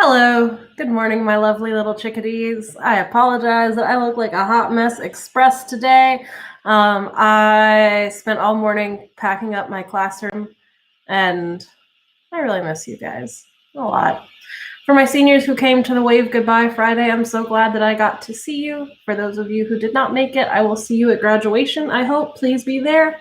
Hello, good morning, my lovely little chickadees. I apologize that I look like a hot mess express today. I spent all morning packing up my classroom, and I really miss you guys a lot. For my seniors who came to the Wave Goodbye Friday, I'm so glad that I got to see you. For those of you who did not make it, I will see you at graduation, I hope. Please be there.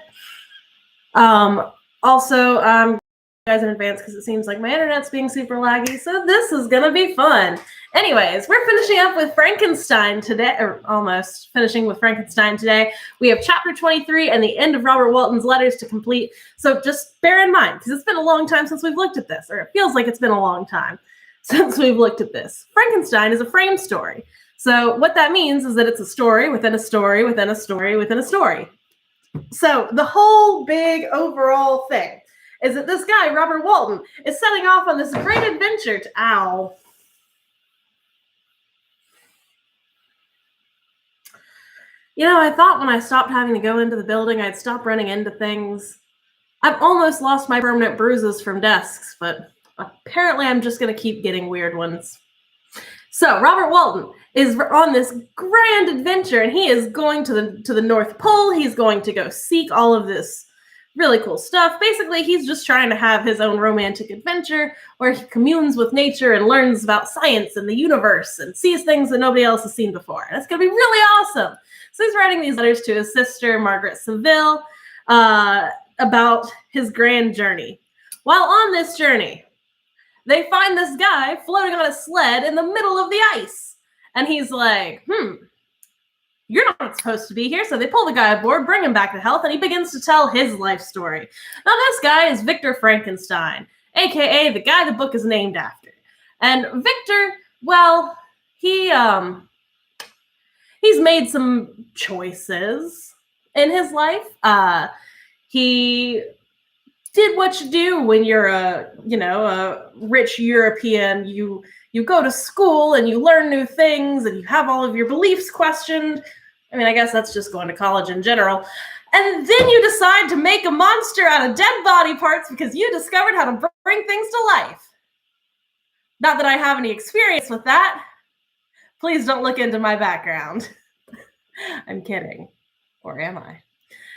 Also, guys in advance because it seems like my internet's being super laggy, so this is gonna be fun. Anyways, we're finishing up with Frankenstein today, or almost finishing with Frankenstein today. We have chapter 23 and the end of Robert Walton's letters to complete, so just bear in mind, because it's been a long time since we've looked at this, or it feels like it's been a long time since we've looked at this. Frankenstein is a frame story. So what that means is that it's a story within a story within a story within a story. So the whole big overall thing is that this guy, Robert Walton, is setting off on this great adventure to... Ow. You know, I thought when I stopped having to go into the building, I'd stop running into things. I've almost lost my permanent bruises from desks, but apparently I'm just going to keep getting weird ones. So Robert Walton is on this grand adventure, and he is going to the North Pole. He's going to go seek all of this really cool stuff. Basically, he's just trying to have his own romantic adventure where he communes with nature and learns about science and the universe and sees things that nobody else has seen before. And it's going to be really awesome. So he's writing these letters to his sister, Margaret Seville, about his grand journey. While on this journey, they find this guy floating on a sled in the middle of the ice. And he's like, you're not supposed to be here. So they pull the guy aboard, bring him back to health, and he begins to tell his life story. Now, this guy is Victor Frankenstein, aka the guy the book is named after. And Victor, well, he's made some choices in his life. He did what you do when you're a rich European. You go to school and you learn new things and you have all of your beliefs questioned. I mean, I guess that's just going to college in general. And then you decide to make a monster out of dead body parts because you discovered how to bring things to life. Not that I have any experience with that. Please don't look into my background. I'm kidding. Or am I?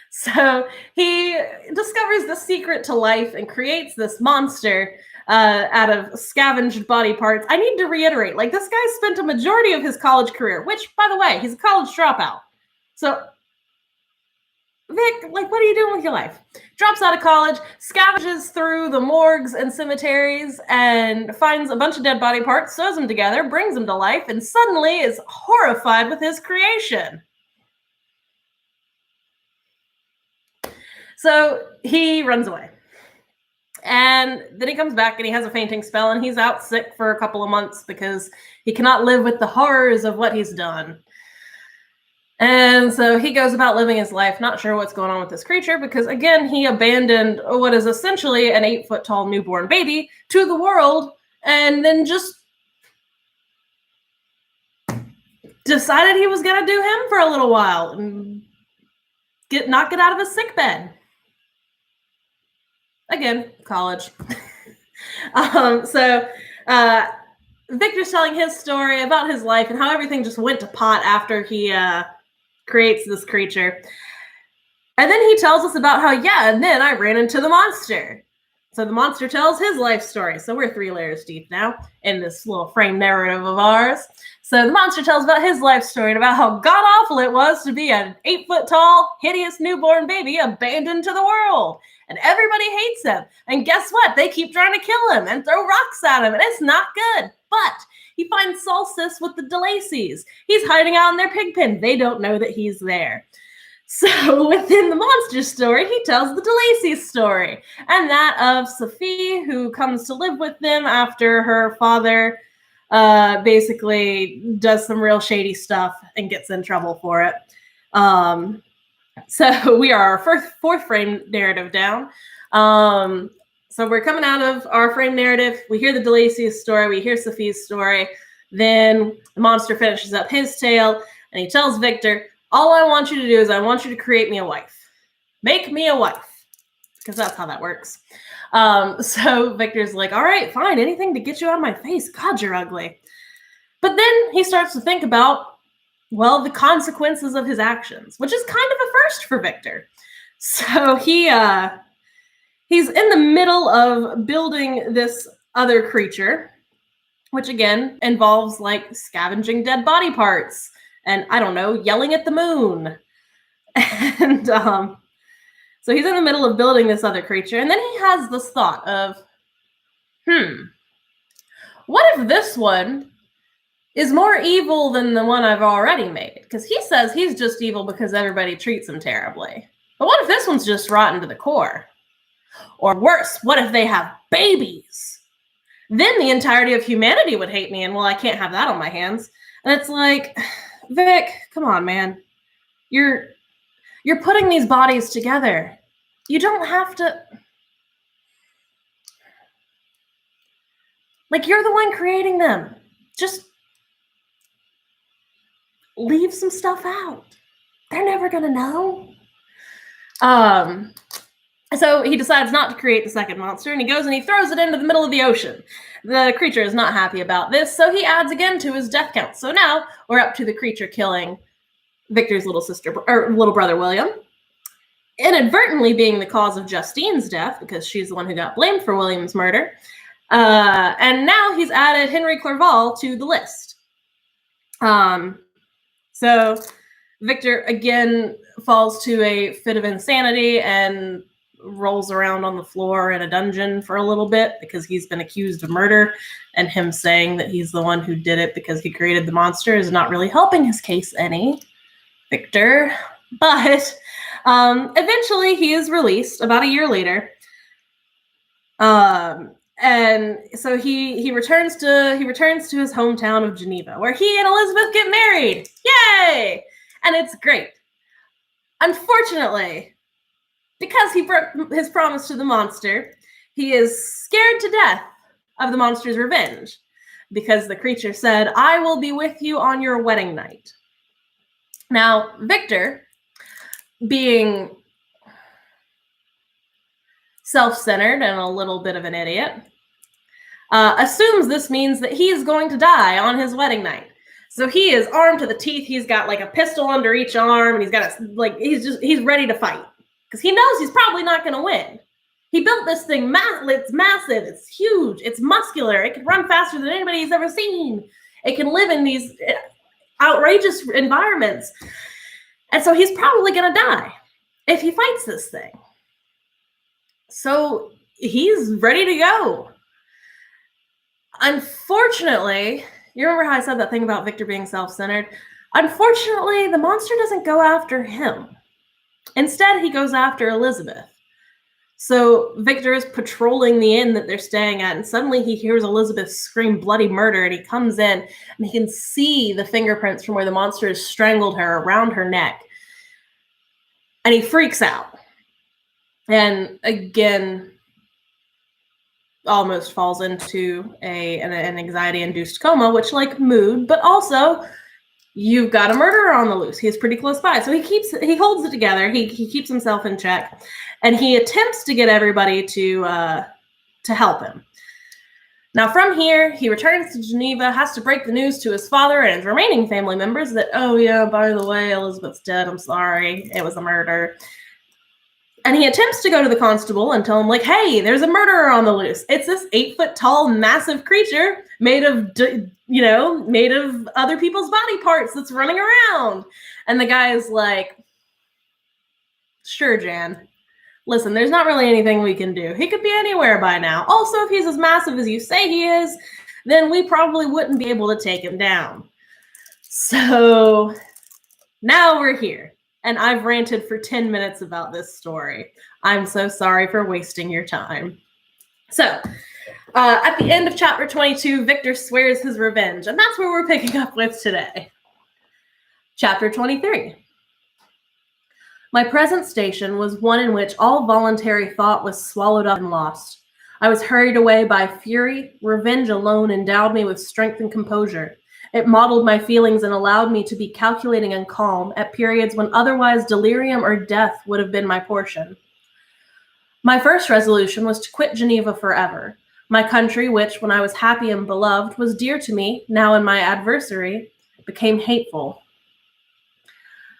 So he discovers the secret to life and creates this monster out of scavenged body parts. I need to reiterate, like, this guy spent a majority of his college career, which, by the way, he's a college dropout. So, Vic, like, what are you doing with your life? Drops out of college, scavenges through the morgues and cemeteries, and finds a bunch of dead body parts, sews them together, brings them to life, and suddenly is horrified with his creation. So he runs away. And then he comes back and he has a fainting spell and he's out sick for a couple of months because he cannot live with the horrors of what he's done. And so he goes about living his life, not sure what's going on with this creature because, again, he abandoned what is essentially an 8-foot-tall newborn baby to the world and then just decided he was going to do him for a little while and not get out of his sick bed. Again, college. Victor's telling his story about his life and how everything just went to pot after he creates this creature. And then he tells us about how, and then I ran into the monster. So the monster tells his life story. So we're 3 layers deep now in this little frame narrative of ours. So the monster tells about his life story and about how god-awful it was to be an 8-foot-tall, hideous newborn baby abandoned to the world. And everybody hates him. And guess what? They keep trying to kill him and throw rocks at him. And it's not good. But he finds Solstice with the DeLacy's. He's hiding out in their pig pen. They don't know that he's there. So within the monster story, he tells the DeLacy's story. And that of Sophie, who comes to live with them after her father basically does some real shady stuff and gets in trouble for it. So we are our fourth frame narrative down. So we're coming out of our frame narrative. We hear the DeLacy's story. We hear Sophie's story. Then the monster finishes up his tale, and he tells Victor, all I want you to do is I want you to create me a wife. Make me a wife. because that's how that works. So Victor's like, all right, fine, anything to get you out of my face. God, you're ugly. But then he starts to think about, well, the consequences of his actions, which is kind of a first for Victor. So he's in the middle of building this other creature, which again involves like scavenging dead body parts and, I don't know, yelling at the moon. And so he's in the middle of building this other creature, and then he has this thought of, what if this one is more evil than the one I've already made? Because he says he's just evil because everybody treats him terribly. But what if this one's just rotten to the core? Or worse, what if they have babies? Then the entirety of humanity would hate me, and well, I can't have that on my hands. And it's like, Vic, come on, man. You're putting these bodies together. You don't have to... Like, you're the one creating them. Just leave some stuff out. They're never gonna know. So he decides not to create the second monster, and he goes and he throws it into the middle of the ocean. The creature is not happy about this, so he adds again to his death count. So now we're up to the creature killing Victor's little brother William, inadvertently being the cause of Justine's death because she's the one who got blamed for William's murder. And now he's added Henry Clerval to the list. So Victor again falls to a fit of insanity and rolls around on the floor in a dungeon for a little bit because he's been accused of murder, and him saying that he's the one who did it because he created the monster is not really helping his case any, Victor. But eventually he is released about a year later. And so he returns to his hometown of Geneva, where he and Elizabeth get married. Yay! And it's great. Unfortunately, because he broke his promise to the monster, he is scared to death of the monster's revenge, because the creature said, "I will be with you on your wedding night." Now, Victor, being self-centered and a little bit of an idiot, assumes this means that he is going to die on his wedding night. So he is armed to the teeth. He's got like a pistol under each arm, and he's got he's ready to fight because he knows he's probably not going to win. He built this thing. It's massive. It's huge. It's muscular. It can run faster than anybody he's ever seen. It can live in these outrageous environments. And so he's probably going to die if he fights this thing. So he's ready to go. Unfortunately, you remember how I said that thing about Victor being self-centered? Unfortunately, the monster doesn't go after him. Instead, he goes after Elizabeth. So Victor is patrolling the inn that they're staying at, and suddenly he hears Elizabeth scream bloody murder, and he comes in, and he can see the fingerprints from where the monster has strangled her around her neck. And he freaks out. And again, almost falls into an anxiety-induced coma, which, like mood, but also you've got a murderer on the loose. He's pretty close by. So he holds it together. He keeps himself in check, and he attempts to get everybody to help him. Now, from here, he returns to Geneva, has to break the news to his father and his remaining family members that, oh yeah, by the way, Elizabeth's dead. I'm sorry. It was a murder. And he attempts to go to the constable and tell him, like, hey, there's a murderer on the loose. It's this 8-foot-tall, massive creature made of other people's body parts that's running around. And the guy is like, sure, Jan. Listen, there's not really anything we can do. He could be anywhere by now. Also, if he's as massive as you say he is, then we probably wouldn't be able to take him down. So now we're here. And I've ranted for 10 minutes about this story. I'm so sorry for wasting your time. So, at the end of chapter 22, Victor swears his revenge. And that's where we're picking up with today. Chapter 23. My present station was one in which all voluntary thought was swallowed up and lost. I was hurried away by fury. Revenge alone endowed me with strength and composure. It modeled my feelings and allowed me to be calculating and calm at periods when otherwise delirium or death would have been my portion. My first resolution was to quit Geneva forever. My country, which, when I was happy and beloved, was dear to me, now in my adversary, became hateful.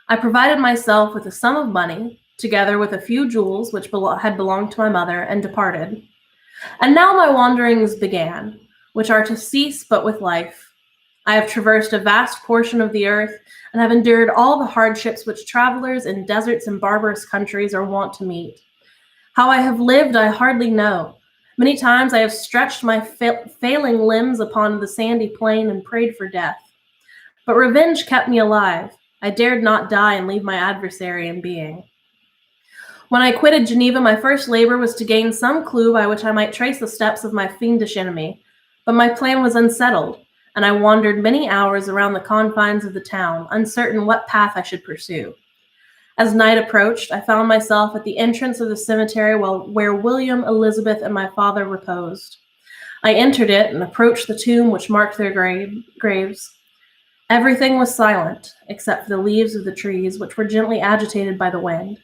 I provided myself with a sum of money, together with a few jewels which had belonged to my mother, and departed. And now my wanderings began, which are to cease but with life. I have traversed a vast portion of the earth, and have endured all the hardships which travelers in deserts and barbarous countries are wont to meet. How I have lived I hardly know. Many times I have stretched my failing limbs upon the sandy plain and prayed for death. But revenge kept me alive. I dared not die and leave my adversary in being. When I quitted Geneva, my first labor was to gain some clue by which I might trace the steps of my fiendish enemy. But my plan was unsettled, and I wandered many hours around the confines of the town, uncertain what path I should pursue. As night approached, I found myself at the entrance of the cemetery where William, Elizabeth, and my father reposed. I entered it and approached the tomb which marked their graves. Everything was silent, except for the leaves of the trees, which were gently agitated by the wind.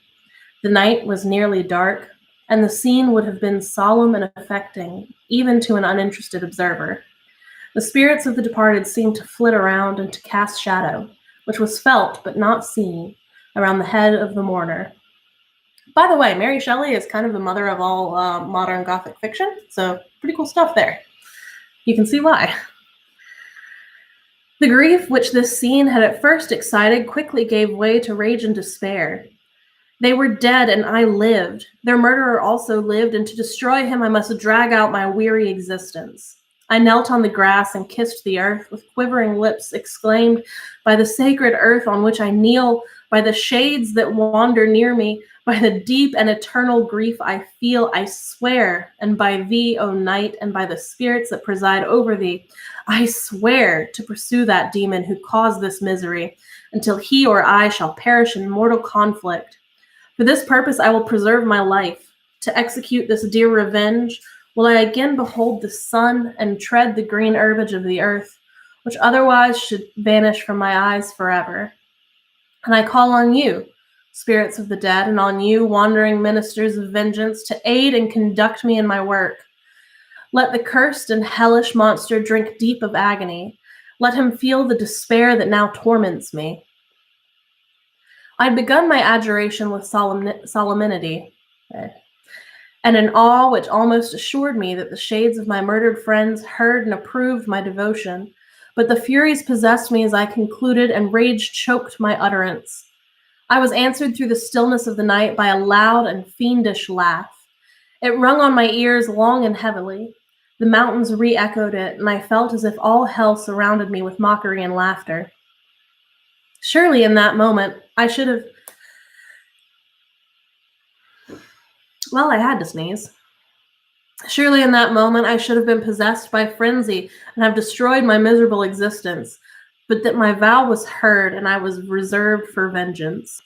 The night was nearly dark, and the scene would have been solemn and affecting, even to an uninterested observer. The spirits of the departed seemed to flit around and to cast shadow, which was felt but not seen, around the head of the mourner. By the way, Mary Shelley is kind of the mother of all modern Gothic fiction, so pretty cool stuff there. You can see why. The grief which this scene had at first excited quickly gave way to rage and despair. They were dead, and I lived. Their murderer also lived, and to destroy him I must drag out my weary existence. I knelt on the grass and kissed the earth, with quivering lips exclaimed, "By the sacred earth on which I kneel, by the shades that wander near me, by the deep and eternal grief I feel, I swear, and by thee, O night, and by the spirits that preside over thee, I swear to pursue that demon who caused this misery, until he or I shall perish in mortal conflict. For this purpose I will preserve my life. To execute this dear revenge, will I again behold the sun and tread the green herbage of the earth, which otherwise should vanish from my eyes forever. And I call on you, spirits of the dead, and on you, wandering ministers of vengeance, to aid and conduct me in my work. Let the cursed and hellish monster drink deep of agony. Let him feel the despair that now torments me." I had begun my adjuration with solemnity, and an awe which almost assured me that the shades of my murdered friends heard and approved my devotion. But the furies possessed me as I concluded, and rage choked my utterance. I was answered through the stillness of the night by a loud and fiendish laugh. It rung on my ears long and heavily. The mountains re-echoed it, and I felt as if all hell surrounded me with mockery and laughter. Surely in that moment, I should have... Well, I had to sneeze. Surely in that moment, I should have been possessed by frenzy and have destroyed my miserable existence, but that my vow was heard and I was reserved for vengeance.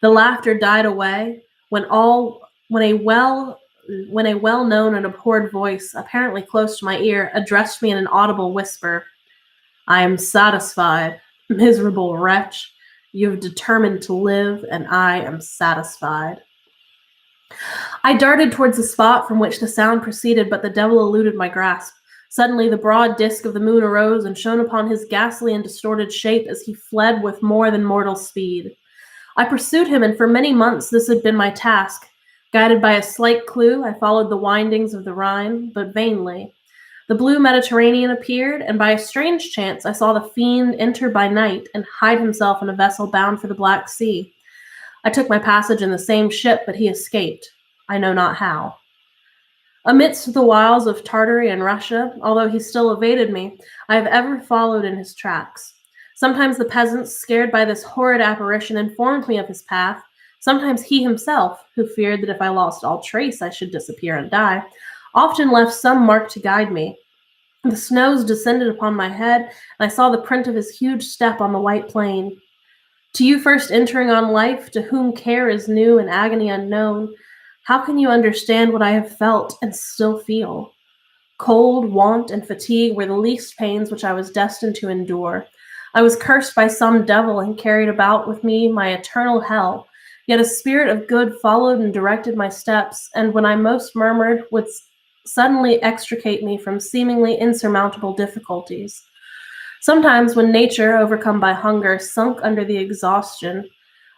The laughter died away when a well-known and abhorred voice, apparently close to my ear, addressed me in an audible whisper. "I am satisfied, miserable wretch. You have determined to live, and I am satisfied." I darted towards the spot from which the sound proceeded, but the devil eluded my grasp. Suddenly the broad disk of the moon arose and shone upon his ghastly and distorted shape as he fled with more than mortal speed. I pursued him, and for many months this had been my task. Guided by a slight clue, I followed the windings of the Rhine, but vainly. The blue Mediterranean appeared, and by a strange chance I saw the fiend enter by night and hide himself in a vessel bound for the Black Sea. I took my passage in the same ship, but he escaped. I know not how. Amidst the wiles of Tartary and Russia, although he still evaded me, I have ever followed in his tracks. Sometimes the peasants, scared by this horrid apparition, informed me of his path. Sometimes he himself, who feared that if I lost all trace I should disappear and die, often left some mark to guide me. The snows descended upon my head, and I saw the print of his huge step on the white plain. To you first entering on life, to whom care is new and agony unknown, how can you understand what I have felt and still feel? Cold, want, and fatigue were the least pains which I was destined to endure. I was cursed by some devil and carried about with me my eternal hell, Yet a spirit of good followed and directed my steps, and when I most murmured, would suddenly extricate me from seemingly insurmountable difficulties. Sometimes, when nature, overcome by hunger, sunk under the exhaustion,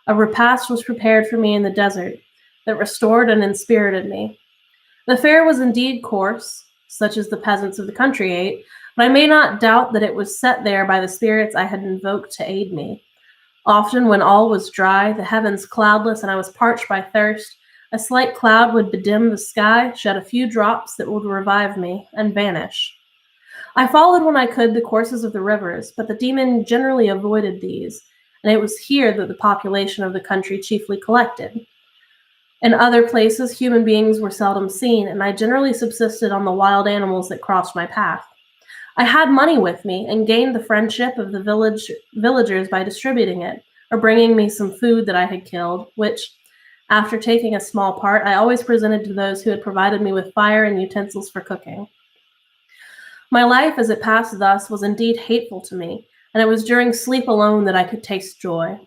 a repast was prepared for me in the desert that restored and inspirited me. The fare was indeed coarse, such as the peasants of the country ate, but I may not doubt that it was set there by the spirits I had invoked to aid me. Often, when all was dry, the heavens cloudless, and I was parched by thirst, a slight cloud would bedim the sky, shed a few drops that would revive me, and vanish. I followed when I could the courses of the rivers, but the demon generally avoided these, and it was here that the population of the country chiefly collected. In other places, human beings were seldom seen, and I generally subsisted on the wild animals that crossed my path. I had money with me and gained the friendship of the villagers by distributing it, or bringing me some food that I had killed, which, after taking a small part, I always presented to those who had provided me with fire and utensils for cooking. My life, as it passed thus, was indeed hateful to me, and it was during sleep alone that I could taste joy.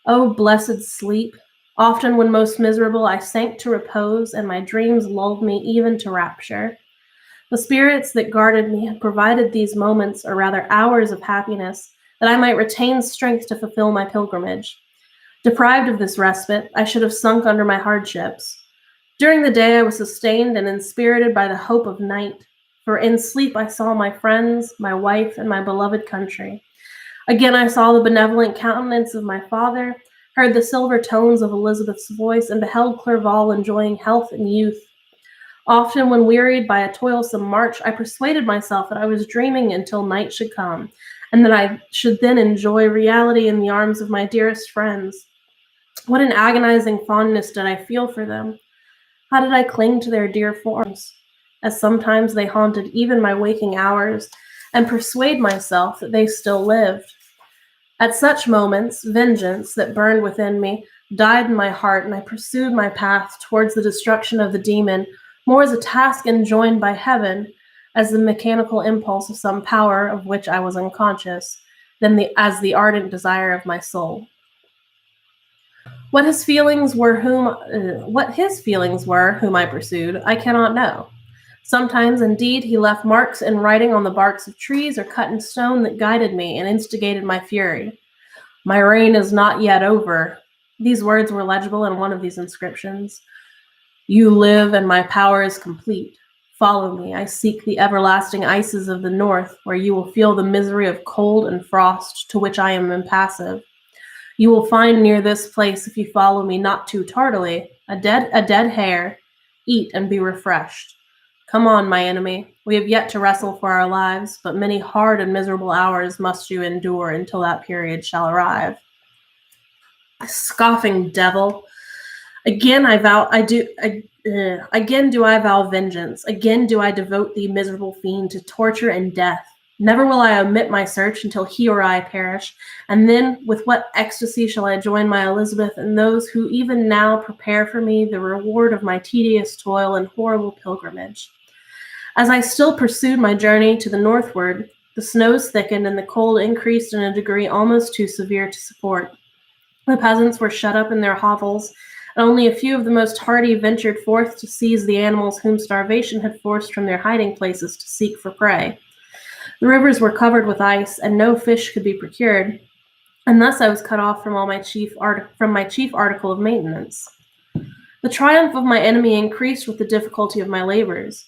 Oh, blessed sleep! Often, when most miserable, I sank to repose, and my dreams lulled me even to rapture. The spirits that guarded me had provided these moments, or rather hours of happiness, that I might retain strength to fulfill my pilgrimage. Deprived of this respite, I should have sunk under my hardships. During the day I was sustained and inspirited by the hope of night, for in sleep I saw my friends, my wife, and my beloved country. Again I saw the benevolent countenance of my father, heard the silver tones of Elizabeth's voice, and beheld Clerval enjoying health and youth. Often, when wearied by a toilsome march, I persuaded myself that I was dreaming until night should come, and that I should then enjoy reality in the arms of my dearest friends. What an agonizing fondness did I feel for them! How did I cling to their dear forms, as sometimes they haunted even my waking hours, and persuade myself that they still lived. At such moments, vengeance that burned within me died in my heart, and I pursued my path towards the destruction of the demon, more as a task enjoined by heaven, as the mechanical impulse of some power of which I was unconscious, than as the ardent desire of my soul. What his feelings were whom I pursued, I cannot know. Sometimes, indeed, he left marks in writing on the barks of trees or cut in stone that guided me and instigated my fury. My reign is not yet over. These words were legible in one of these inscriptions. You live, and my power is complete. Follow me. I seek the everlasting ices of the north, where you will feel the misery of cold and frost, to which I am impassive. You will find near this place, if you follow me not too tardily, a dead hare. Eat and be refreshed. Come on, my enemy. We have yet to wrestle for our lives, but many hard and miserable hours must you endure until that period shall arrive. Scoffing devil! Again do I vow vengeance. Again do I devote thee, miserable fiend, to torture and death. Never will I omit my search until he or I perish. And then, with what ecstasy shall I join my Elizabeth and those who even now prepare for me the reward of my tedious toil and horrible pilgrimage. As I still pursued my journey to the northward, the snows thickened and the cold increased in a degree almost too severe to support. The peasants were shut up in their hovels, and only a few of the most hardy ventured forth to seize the animals whom starvation had forced from their hiding places to seek for prey. The rivers were covered with ice, and no fish could be procured, and thus I was cut off from my chief article of maintenance. The triumph of my enemy increased with the difficulty of my labors.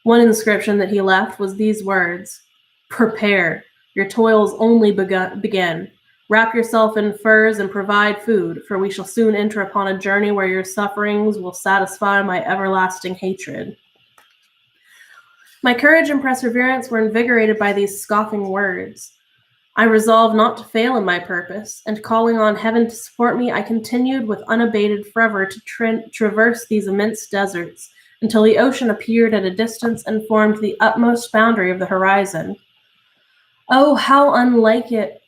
One inscription that he left was these words: Prepare, your toils only begin. Wrap yourself in furs and provide food, for we shall soon enter upon a journey where your sufferings will satisfy my everlasting hatred. My courage and perseverance were invigorated by these scoffing words. I resolved not to fail in my purpose, and calling on heaven to support me, I continued with unabated fervor to traverse these immense deserts, until the ocean appeared at a distance and formed the utmost boundary of the horizon. Oh, how unlike it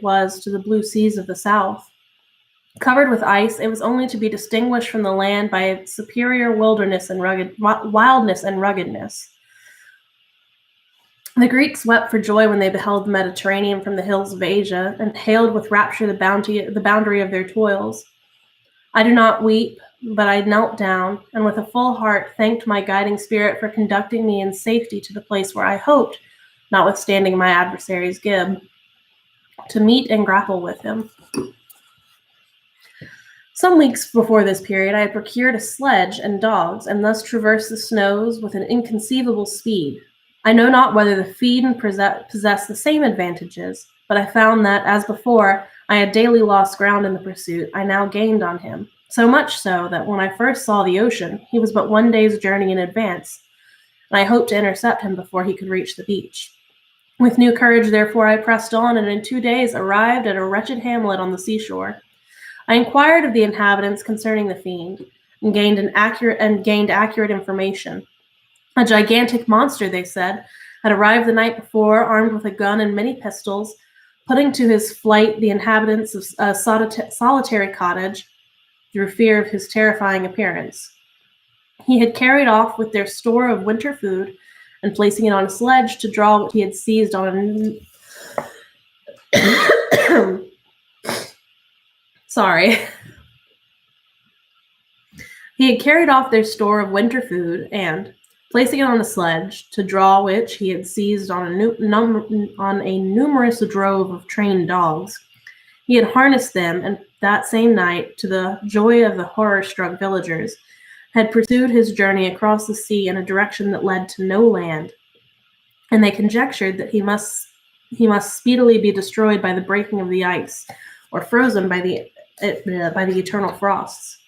was to the blue seas of the south. Covered with ice, it was only to be distinguished from the land by its superior wildness and ruggedness. The Greeks wept for joy when they beheld the Mediterranean from the hills of Asia, and hailed with rapture the boundary of their toils. I do not weep, but I knelt down, and with a full heart thanked my guiding spirit for conducting me in safety to the place where I hoped, notwithstanding my adversary's gib, to meet and grapple with him. Some weeks before this period, I had procured a sledge and dogs, and thus traversed the snows with an inconceivable speed. I know not whether the feed possessed the same advantages, but I found that, as before, I had daily lost ground in the pursuit. I now gained on him, so much so that when I first saw the ocean, he was but 1 day's journey in advance, and I hoped to intercept him before he could reach the beach. With new courage, therefore, I pressed on, and in 2 days arrived at a wretched hamlet on the seashore. I inquired of the inhabitants concerning the fiend, and gained accurate information. A gigantic monster, they said, had arrived the night before, armed with a gun and many pistols, putting to his flight the inhabitants of a solitary cottage through fear of his terrifying appearance. He had carried off with their store of winter food, and placing it on a sledge to draw what he had seized on a He had carried off their store of winter food, and, placing it on a sledge, to draw which he had seized on a numerous drove of trained dogs, he had harnessed them, and that same night, to the joy of the horror-struck villagers, had pursued his journey across the sea in a direction that led to no land, and they conjectured that he must speedily be destroyed by the breaking of the ice, or frozen by the eternal frosts.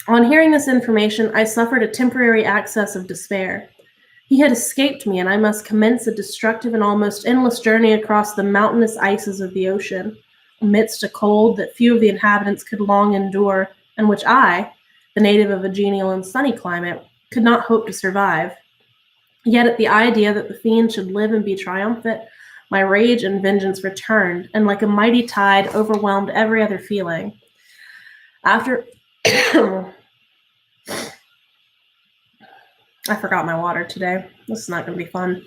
On hearing this information, I suffered a temporary access of despair. He had escaped me, and I must commence a destructive and almost endless journey across the mountainous ices of the ocean, amidst a cold that few of the inhabitants could long endure, and which I, the native of a genial and sunny climate, could not hope to survive. Yet at the idea that the fiend should live and be triumphant, my rage and vengeance returned, and like a mighty tide overwhelmed every other feeling. After I forgot my water today. This is not going to be fun.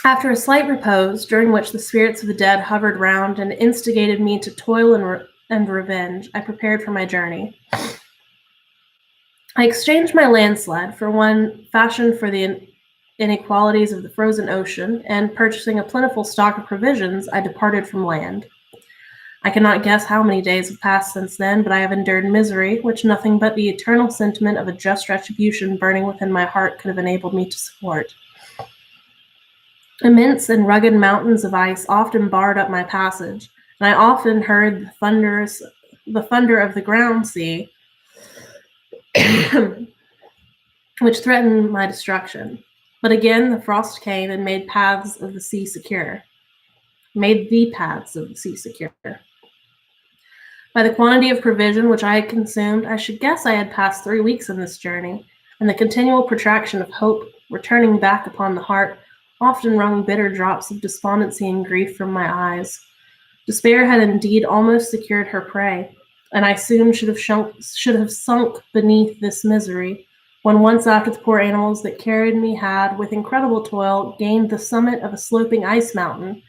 After a slight repose, during which the spirits of the dead hovered round and instigated me to toil and revenge, I prepared for my journey. I exchanged my land sled for one fashioned for the inequalities of the frozen ocean, and purchasing a plentiful stock of provisions, I departed from land. I cannot guess how many days have passed since then, but I have endured misery, which nothing but the eternal sentiment of a just retribution burning within my heart could have enabled me to support. Immense and rugged mountains of ice often barred up my passage, and I often heard the thunder of the ground sea, which threatened my destruction. But again the frost came and made the paths of the sea secure. By the quantity of provision which I had consumed, I should guess I had passed 3 weeks in this journey, and the continual protraction of hope, returning back upon the heart, often wrung bitter drops of despondency and grief from my eyes. Despair had indeed almost secured her prey, and I soon should have sunk beneath this misery, when once after the poor animals that carried me had, with incredible toil, gained the summit of a sloping ice mountain,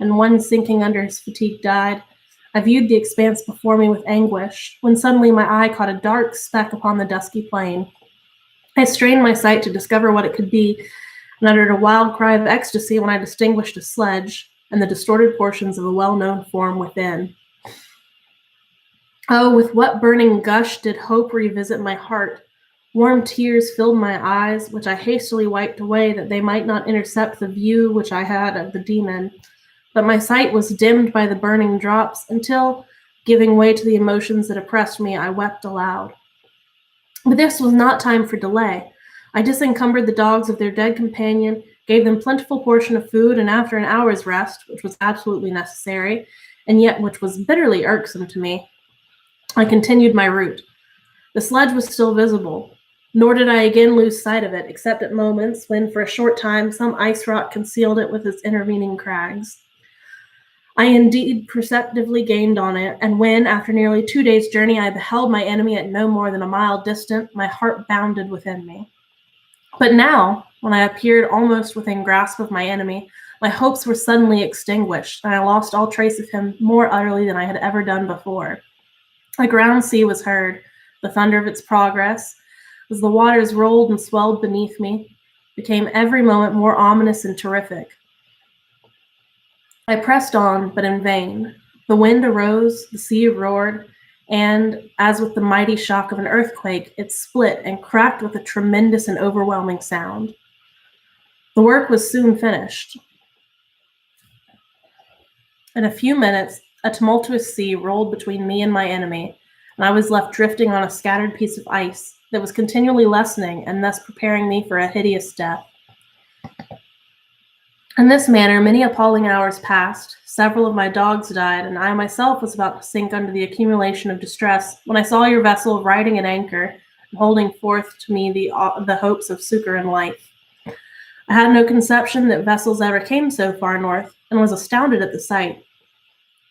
and one sinking under his fatigue died. I viewed the expanse before me with anguish, when suddenly my eye caught a dark speck upon the dusky plain. I strained my sight to discover what it could be, and uttered a wild cry of ecstasy when I distinguished a sledge and the distorted portions of a well-known form within. Oh, with what burning gush did hope revisit my heart! Warm tears filled my eyes, which I hastily wiped away that they might not intercept the view which I had of the demon. But my sight was dimmed by the burning drops, until, giving way to the emotions that oppressed me, I wept aloud. But this was not time for delay. I disencumbered the dogs of their dead companion, gave them plentiful portion of food, and after an hour's rest, which was absolutely necessary, and yet which was bitterly irksome to me, I continued my route. The sledge was still visible, nor did I again lose sight of it, except at moments when, for a short time, some ice rock concealed it with its intervening crags. I indeed perceptibly gained on it, and when, after nearly 2 days' journey, I beheld my enemy at no more than a mile distant, my heart bounded within me. But now, when I appeared almost within grasp of my enemy, my hopes were suddenly extinguished, and I lost all trace of him more utterly than I had ever done before. A ground sea was heard, the thunder of its progress, as the waters rolled and swelled beneath me, became every moment more ominous and terrific. I pressed on, but in vain. The wind arose, the sea roared, and, as with the mighty shock of an earthquake, it split and cracked with a tremendous and overwhelming sound. The work was soon finished. In a few minutes, a tumultuous sea rolled between me and my enemy, and I was left drifting on a scattered piece of ice that was continually lessening and thus preparing me for a hideous death. In this manner, many appalling hours passed. Several of my dogs died, and I myself was about to sink under the accumulation of distress when I saw your vessel riding at anchor and holding forth to me the hopes of succor and life. I had no conception that vessels ever came so far north, and was astounded at the sight.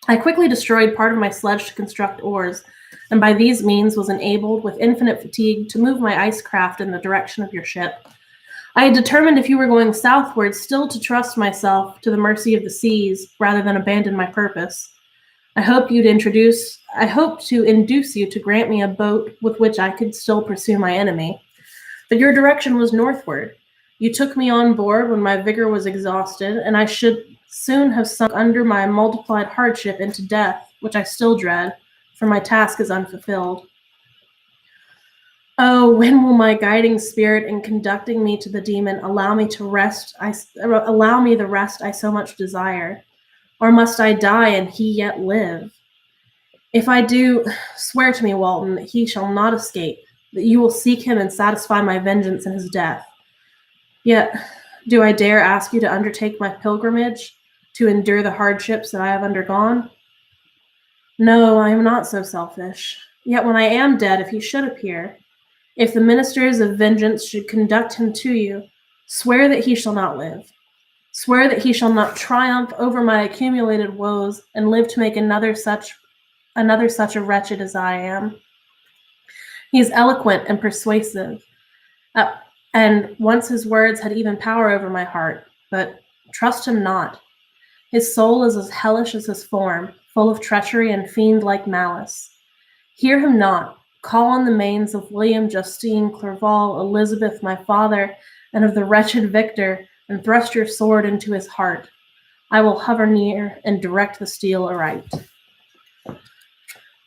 I quickly destroyed part of my sledge to construct oars, and by these means was enabled, with infinite fatigue, to move my ice craft in the direction of your ship. I had determined, if you were going southward, still to trust myself to the mercy of the seas rather than abandon my purpose. I hoped to induce you to grant me a boat with which I could still pursue my enemy. But your direction was northward. You took me on board when my vigor was exhausted, and I should soon have sunk under my multiplied hardship into death, which I still dread, for my task is unfulfilled. Oh, when will my guiding spirit in conducting me to the demon allow me the rest I so much desire? Or must I die and he yet live? If I do, swear to me, Walton, that he shall not escape, that you will seek him and satisfy my vengeance in his death. Yet, do I dare ask you to undertake my pilgrimage, to endure the hardships that I have undergone? No, I am not so selfish. Yet when I am dead, if he should appear, if the ministers of vengeance should conduct him to you, swear that he shall not live. Swear that he shall not triumph over my accumulated woes and live to make another such a wretched as I am. He is eloquent and persuasive, and once his words had even power over my heart, but trust him not. His soul is as hellish as his form, full of treachery and fiend-like malice. Hear him not. Call on the manes of William, Justine, Clerval, Elizabeth, my father, and of the wretched Victor, and thrust your sword into his heart. I will hover near and direct the steel aright.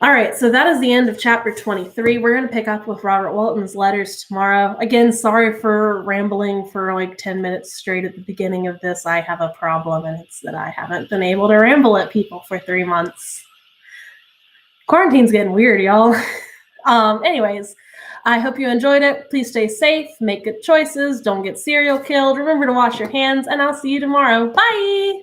All right, so that is the end of chapter 23. We're going to pick up with Robert Walton's letters tomorrow. Again, sorry for rambling for like 10 minutes straight at the beginning of this. I have a problem, and it's that I haven't been able to ramble at people for 3 months. Quarantine's getting weird, y'all. Anyways, I hope you enjoyed it. Please stay safe, make good choices, don't get serial killed, remember to wash your hands, and I'll see you tomorrow. Bye!